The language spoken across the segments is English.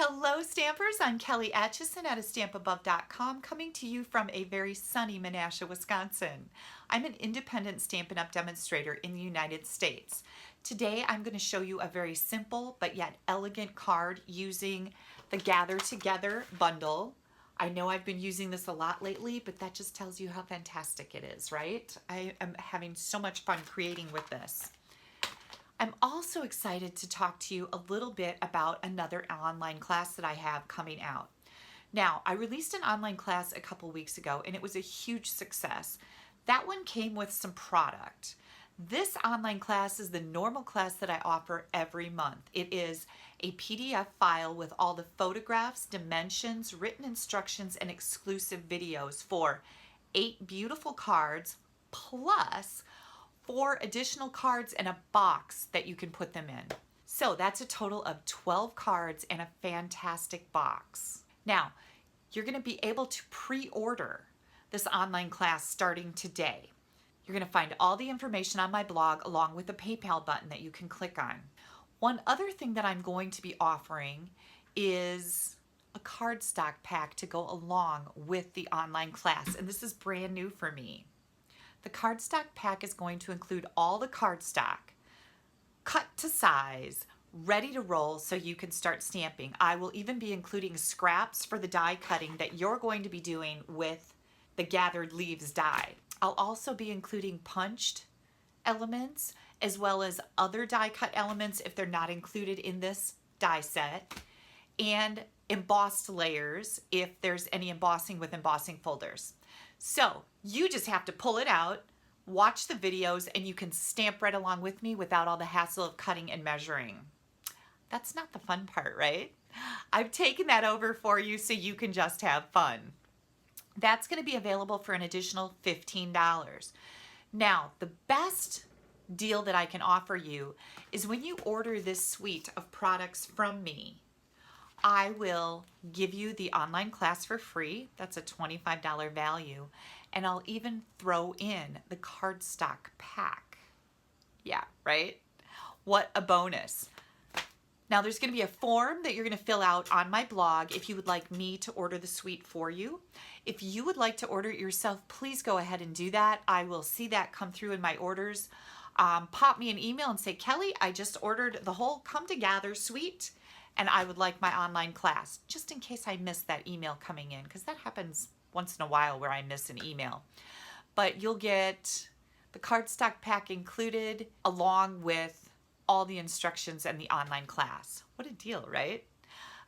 Hello Stampers, I'm Kelly Acheson at stampabove.com, coming to you from a very sunny Menasha, Wisconsin. I'm an independent Stampin' Up! Demonstrator in the United States. Today I'm going to show you a very simple but yet elegant card using the Gather Together bundle. I know I've been using this a lot lately, but that just tells you how fantastic it is, right? I am having so much fun creating with this. I'm also excited to talk to you a little bit about another online class that I have coming out. Now, I released an online class a couple weeks ago and it was a huge success. That one came with some product. This online class is the normal class that I offer every month. It is a PDF file with all the photographs, dimensions, written instructions, and exclusive videos for 8 beautiful cards plus 4 additional cards and a box that you can put them in. So that's a total of 12 cards and a fantastic box. Now, you're going to be able to pre-order this online class starting today. You're going to find all the information on my blog along with a PayPal button that you can click on. One other thing that I'm going to be offering is a cardstock pack to go along with the online class, and this is brand new for me. The cardstock pack is going to include all the cardstock, cut to size, ready to roll so you can start stamping. I will even be including scraps for the die cutting that you're going to be doing with the gathered leaves die. I'll also be including punched elements as well as other die cut elements if they're not included in this die set, and embossed layers if there's any embossing with embossing folders. So you just have to pull it out, watch the videos, and you can stamp right along with me without all the hassle of cutting and measuring. That's not the fun part, right? I've taken that over for you so you can just have fun. That's going to be available for an additional $15. Now, the best deal that I can offer you is when you order this suite of products from me, I will give you the online class for free. That's a $25 value. And I'll even throw in the cardstock pack. Yeah, right? What a bonus. Now there's going to be a form that you're going to fill out on my blog if you would like me to order the suite for you. If you would like to order it yourself, please go ahead and do that. I will see that come through in my orders. Pop me an email and say, Kelly, I just ordered the whole Come Together suite and I would like my online class, just in case I missed that email coming in, because that happens once in a while where I miss an email. But you'll get the cardstock pack included along with all the instructions and the online class. What a deal, right?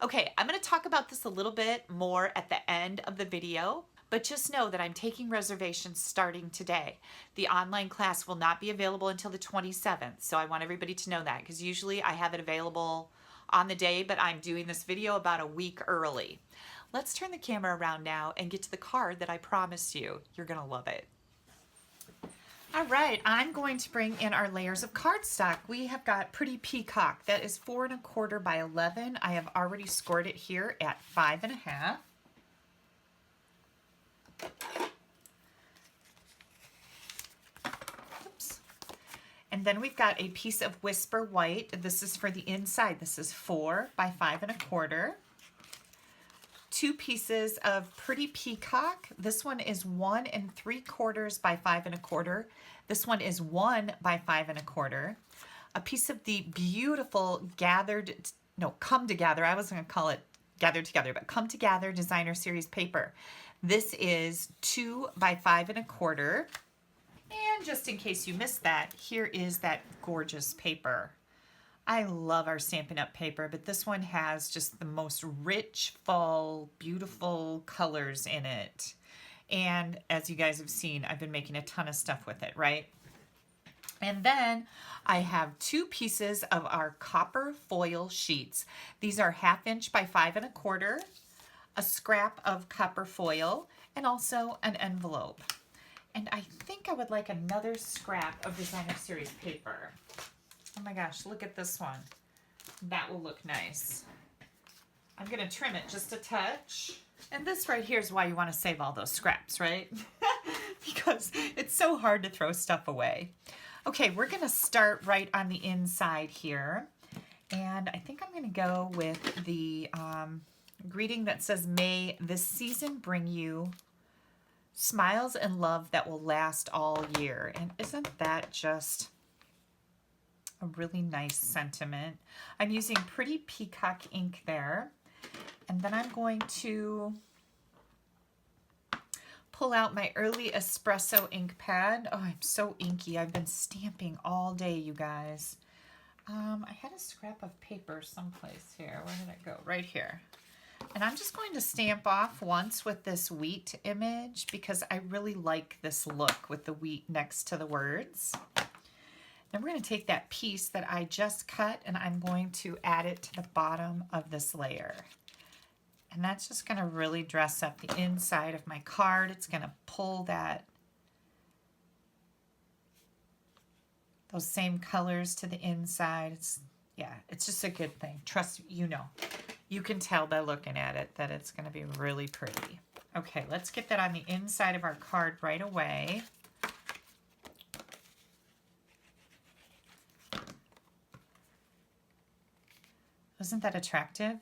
Okay, I'm going to talk about this a little bit more at the end of the video, but just know that I'm taking reservations starting today. The online class will not be available until the 27th, so I want everybody to know that, because usually I have it available on the day, but I'm doing this video about a week early. Let's turn the camera around now and get to the card that I promised you. You're gonna love it. All right, I'm going to bring in our layers of cardstock. We have got Pretty Peacock. That is 4 1/4 by 11. I have already scored it here at 5 1/2. And then we've got a piece of Whisper White. This is for the inside. This is 4 by 5 1/4. 2 pieces of Pretty Peacock. This one is 1 3/4 by 5 1/4. This one is 1 by 5 1/4. A piece of the beautiful Come Together. I was going to call it Gathered Together, but Come Together Designer Series paper. This is 2 by 5 1/4. And just in case you missed that, here is that gorgeous paper. I love our Stampin' Up! Paper, but this one has just the most rich, full, beautiful colors in it. And as you guys have seen, I've been making a ton of stuff with it, right? And then I have 2 pieces of our copper foil sheets. These are 1/2 inch by 5 1/4, a scrap of copper foil, and also an envelope. And I think I would like another scrap of Designer Series paper. Oh my gosh, look at this one. That will look nice. I'm going to trim it just a touch. And this right here is why you want to save all those scraps, right? Because it's so hard to throw stuff away. Okay, we're going to start right on the inside here. And I think I'm going to go with the greeting that says, "May this season bring you smiles and love that will last all year." And isn't that just a really nice sentiment? I'm using Pretty Peacock ink there. And then I'm going to pull out my early espresso ink pad. Oh, I'm so inky. I've been stamping all day, you guys. I had a scrap of paper someplace here. Where did it go? Right here. And I'm just going to stamp off once with this wheat image because I really like this look with the wheat next to the words. Then we're going to take that piece that I just cut and I'm going to add it to the bottom of this layer. And that's just going to really dress up the inside of my card. It's going to pull those same colors to the inside. It's just a good thing. Trust me, you know. You can tell by looking at it that it's going to be really pretty. Okay, let's get that on the inside of our card right away. Isn't that attractive?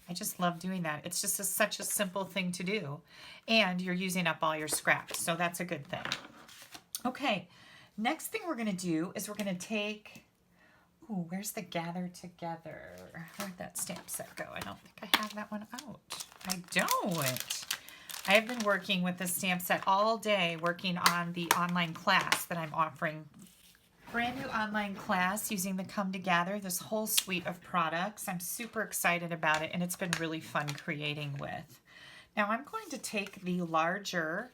I just love doing that. It's just such a simple thing to do. And you're using up all your scraps, so that's a good thing. Okay, next thing we're going to do is we're going to take... Ooh, where's the Gather Together? Where'd that stamp set go? I don't think I have that one out. I don't. I have been working with the stamp set all day, working on the online class that I'm offering. Brand new online class using the Come Together, this whole suite of products. I'm super excited about it, and it's been really fun creating with. Now I'm going to take the larger,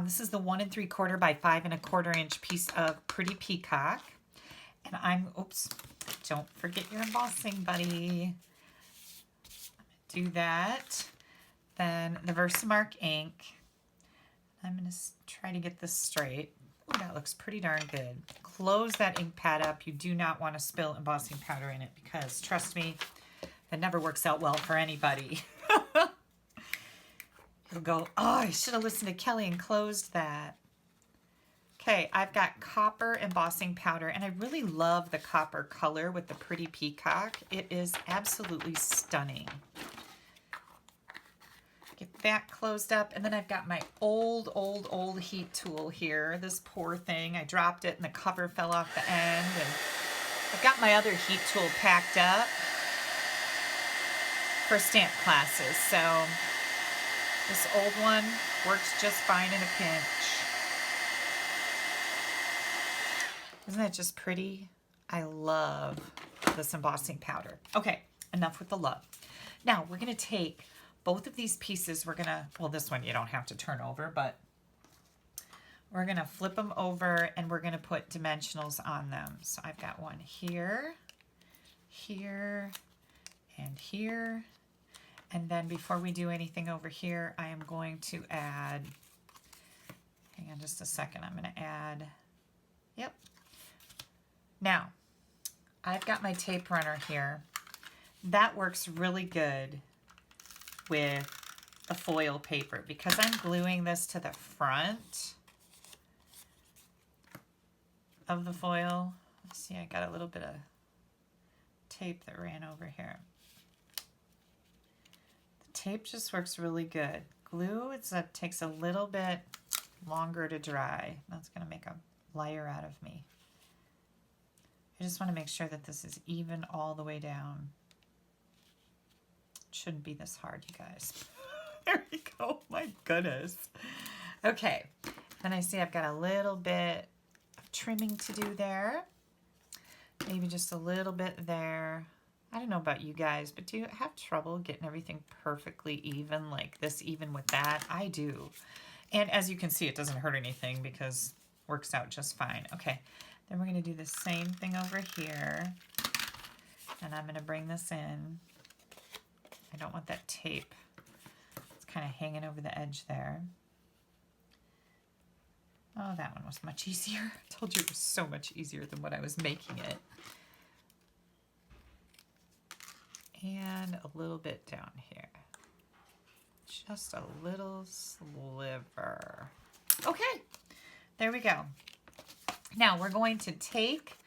this is the 1 3/4 by 5 1/4 inch piece of Pretty Peacock. And oops, don't forget your embossing, buddy. Do that. Then the Versamark ink. I'm going to try to get this straight. Oh, that looks pretty darn good. Close that ink pad up. You do not want to spill embossing powder in it because, trust me, that never works out well for anybody. You'll go, oh, I should have listened to Kelly and closed that. Okay, I've got copper embossing powder, and I really love the copper color with the Pretty Peacock. It is absolutely stunning. Get that closed up, and then I've got my old heat tool here. This poor thing, I dropped it and the cover fell off the end, and I've got my other heat tool packed up for stamp classes. So this old one works just fine in a pinch. Isn't that just pretty? I love this embossing powder. Okay, enough with the love. Now we're going to take both of these pieces. We're going to, well, this one you don't have to turn over, but we're going to flip them over and we're going to put dimensionals on them. So I've got one here, here, and here. And then before we do anything over here, I am going to add, hang on just a second, I'm going to add, yep. Now, I've got my tape runner here. That works really good with the foil paper because I'm gluing this to the front of the foil. Let's see, I got a little bit of tape that ran over here. The tape just works really good. Glue, it takes a little bit longer to dry. That's going to make a liar out of me. I just want to make sure that this is even all the way down. It shouldn't be this hard, you guys. There we go. My goodness. Okay. Then I see I've got a little bit of trimming to do there. Maybe just a little bit there. I don't know about you guys, but do you have trouble getting everything perfectly even like this, even with that? I do. And as you can see, it doesn't hurt anything because it works out just fine. Okay. Then we're going to do the same thing over here. And I'm going to bring this in. I don't want that tape. It's kind of hanging over the edge there. Oh, that one was much easier. I told you it was so much easier than what I was making it. And a little bit down here. Just a little sliver. Okay, there we go. Now we're going to take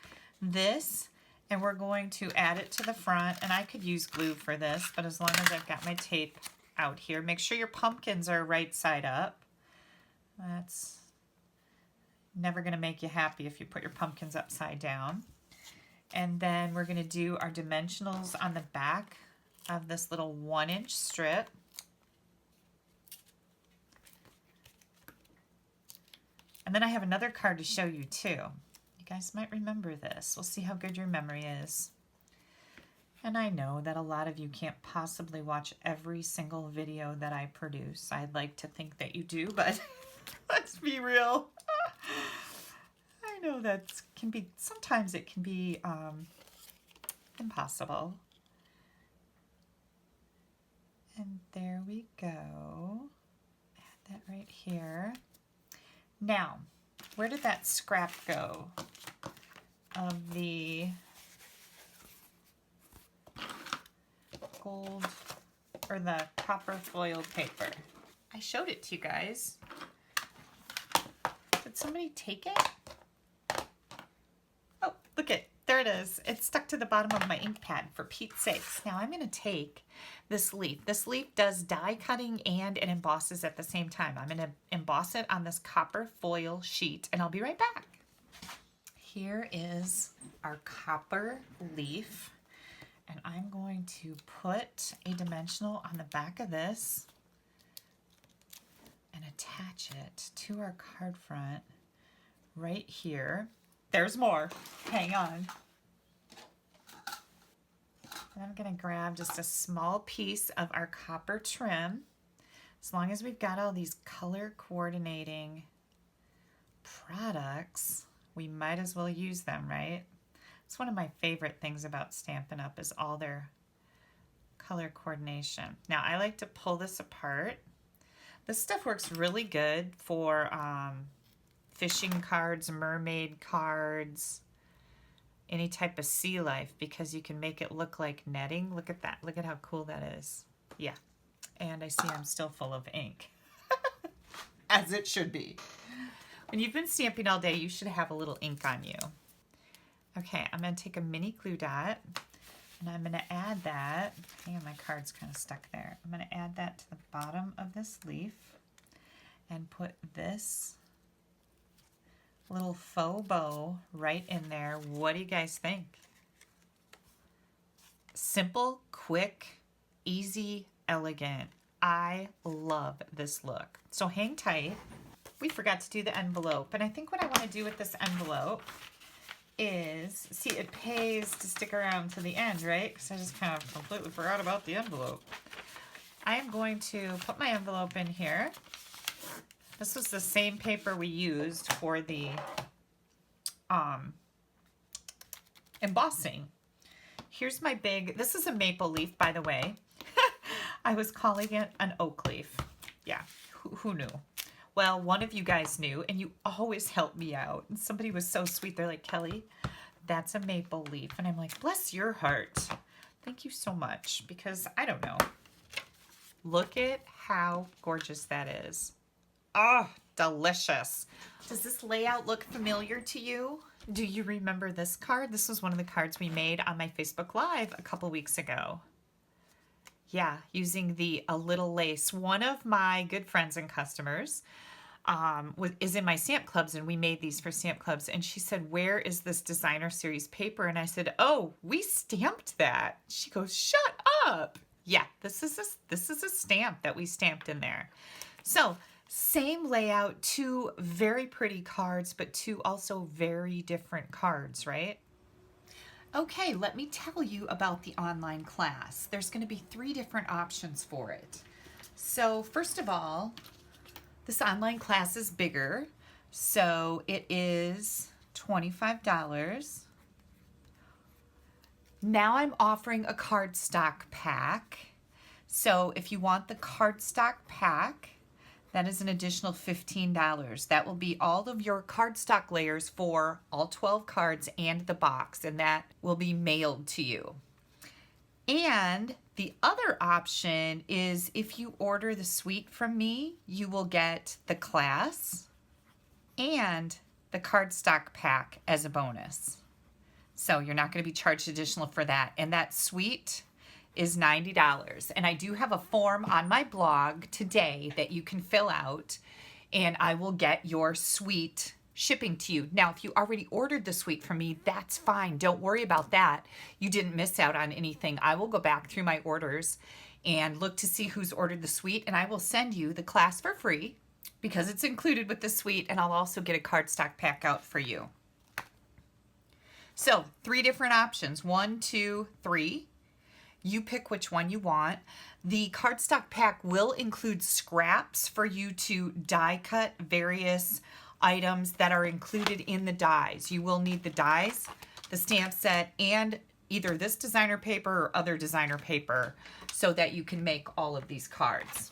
this And we're going to add it to the front, and I could use glue for this, but as long as I've got my tape out here, make sure your pumpkins are right side up. That's never going to make you happy if you put your pumpkins upside down. And then we're going to do our dimensionals on the back of this little 1-inch strip. And then I have another card to show you too. You guys might remember this. We'll see how good your memory is. And I know that a lot of you can't possibly watch every single video that I produce. I'd like to think that you do, but let's be real. I know that can be, sometimes it can be impossible. And there we go. Add that right here. Now, where did that scrap go of the gold or the copper foiled paper? I showed it to you guys. Did somebody take it? Oh, look it. There it is. It's stuck to the bottom of my ink pad, for Pete's sakes. Now I'm going to take this leaf. This leaf does die cutting and it embosses at the same time. I'm going to emboss it on this copper foil sheet, and I'll be right back. Here is our copper leaf, and I'm going to put a dimensional on the back of this and attach it to our card front right here. There's more. Hang on. And I'm going to grab just a small piece of our copper trim. As long as we've got all these color coordinating products, we might as well use them, right? It's one of my favorite things about Stampin' Up! Is all their color coordination. Now I like to pull this apart. This stuff works really good for fishing cards, mermaid cards, any type of sea life, because you can make it look like netting. Look at that. Look at how cool that is. Yeah. And I see I'm still full of ink. As it should be. When you've been stamping all day, you should have a little ink on you. Okay, I'm going to take a mini glue dot, and I'm going to add that. Hang on, my card's kind of stuck there. I'm going to add that to the bottom of this leaf and put this little faux bow right in there. What do you guys think? Simple, quick, easy, elegant. I love this look. So hang tight. We forgot to do the envelope, and I think what I want to do with this envelope is, see, it pays to stick around to the end, right? Because I just kind of completely forgot about the envelope. I am going to put my envelope in here. This was the same paper we used for the embossing. Here's my big, this is a maple leaf, by the way. I was calling it an oak leaf. Yeah, who knew? Well, one of you guys knew, and you always help me out. And somebody was so sweet. They're like, Kelly, that's a maple leaf. And I'm like, bless your heart. Thank you so much, because I don't know. Look at how gorgeous that is. Oh, delicious. Does this layout look familiar to you? Do you remember this card? This was one of the cards we made on my Facebook Live a couple weeks ago. Yeah, using the A Little Lace. One of my good friends and customers is in my stamp clubs, and we made these for stamp clubs. And she said, where is this designer series paper? And I said, oh, we stamped that. She goes, shut up. Yeah, this is a stamp that we stamped in there. So same layout, two very pretty cards, but two also very different cards, right? Okay, let me tell you about the online class. There's going to be 3 different options for it. So first of all, this online class is bigger. So it is $25. Now I'm offering a cardstock pack. So if you want the cardstock pack, that is an additional $15. That will be all of your cardstock layers for all 12 cards and the box, and that will be mailed to you. And the other option is if you order the suite from me, you will get the class and the cardstock pack as a bonus. So you're not going to be charged additional for that. And that suite is $90. And I do have a form on my blog today that you can fill out, and I will get your suite shipping to you. Now, if you already ordered the suite from me, that's fine. Don't worry about that. You didn't miss out on anything. I will go back through my orders and look to see who's ordered the suite, and I will send you the class for free because it's included with the suite, and I'll also get a cardstock pack out for you. So 3 different options, 1, 2, 3. You pick which one you want. The cardstock pack will include scraps for you to die cut various items that are included in the dies. You will need the dies, the stamp set, and either this designer paper or other designer paper so that you can make all of these cards.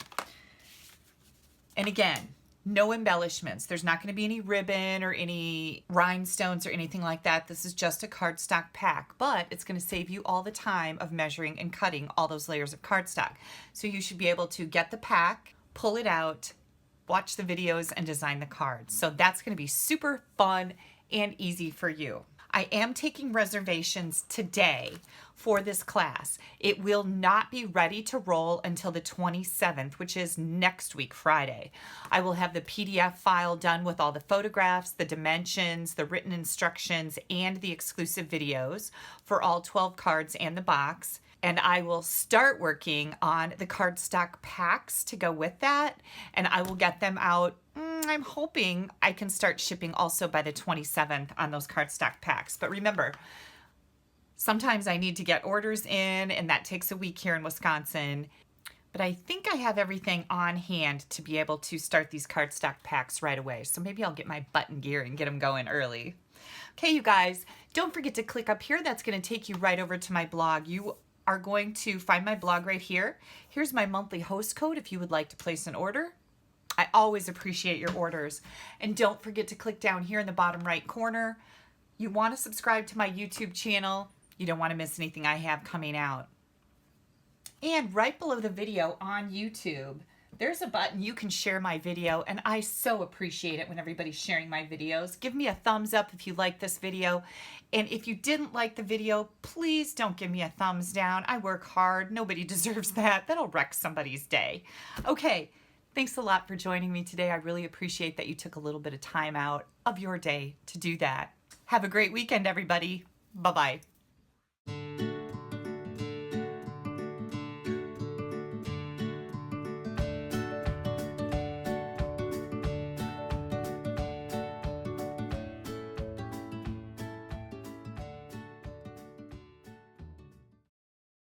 And again, no embellishments. There's not going to be any ribbon or any rhinestones or anything like that. This is just a cardstock pack, but it's going to save you all the time of measuring and cutting all those layers of cardstock. So you should be able to get the pack, pull it out, watch the videos, and design the cards. So that's going to be super fun and easy for you. I am taking reservations today for this class. It will not be ready to roll until the 27th, which is next week, Friday. I will have the PDF file done with all the photographs, the dimensions, the written instructions, and the exclusive videos for all 12 cards and the box. And I will start working on the cardstock packs to go with that, and I will get them out. I'm hoping I can start shipping also by the 27th on those cardstock packs. But remember, sometimes I need to get orders in, and that takes a week here in Wisconsin. But I think I have everything on hand to be able to start these cardstock packs right away. So maybe I'll get my button gear and get them going early. Okay, you guys, don't forget to click up here. That's going to take you right over to my blog. You are going to find my blog right here. Here's my monthly host code if you would like to place an order. I always appreciate your orders. And don't forget to click down here in the bottom right corner. You want to subscribe to my YouTube channel. You don't want to miss anything I have coming out. And right below the video on YouTube, there's a button you can share my video, and I so appreciate it when everybody's sharing my videos. Give me a thumbs up if you like this video. And if you didn't like the video, please don't give me a thumbs down. I work hard. Nobody deserves that. That'll wreck somebody's day. Okay, thanks a lot for joining me today. I really appreciate that you took a little bit of time out of your day to do that. Have a great weekend, everybody. Bye-bye.